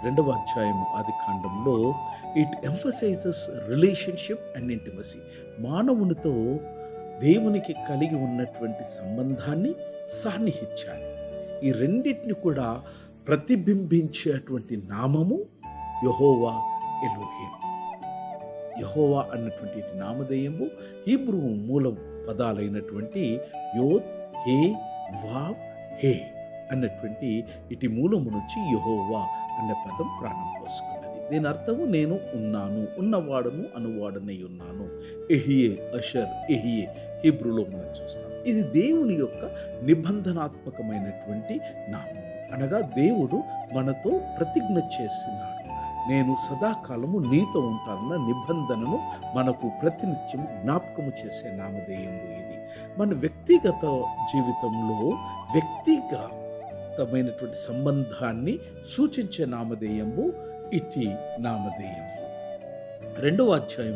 రెండవ అధ్యాయం ఆదికాండంలో it emphasizes relationship and intimacy. మానవునితో దేవునికి కలిగి ఉన్నటువంటి సంబంధాన్ని, సాన్నిహిత్యాన్ని, ఈ రెండింటిని కూడా ప్రతిబింబించేటువంటి నామము యెహోవా ఎలోహిం. యెహోవా అన్నటువంటి నామధేయము హీబ్రూ మూలం పదాలైనటువంటి యోద్, హే, వావ్, హే అన్నటువంటి ఇటు మూలము నుంచి యెహోవా అనే పదం ప్రాణం పోసుకున్నది. దీని అర్థము నేను ఉన్నాను, ఉన్నవాడను, అనువాడనై ఉన్నాను. ఎహియే, అషర్, ఎహియే హీబ్రూలో మనం చూస్తాం. ఇది దేవుని యొక్క నిబంధనాత్మకమైనటువంటి నామము. అనగా దేవుడు మనతో ప్రతిజ్ఞ చేసినాడు, నేను సదాకాలము నీతో ఉంటానన్న నిబంధనను మనకు ప్రతినిత్యం జ్ఞాపకము చేసే నామధేయము ఇది. మన వ్యక్తిగత జీవితంలో వ్యక్తిగతమైనటువంటి సంబంధాన్ని సూచించే నామధేయము ఇటి నామధేయము. రెండవ అధ్యాయం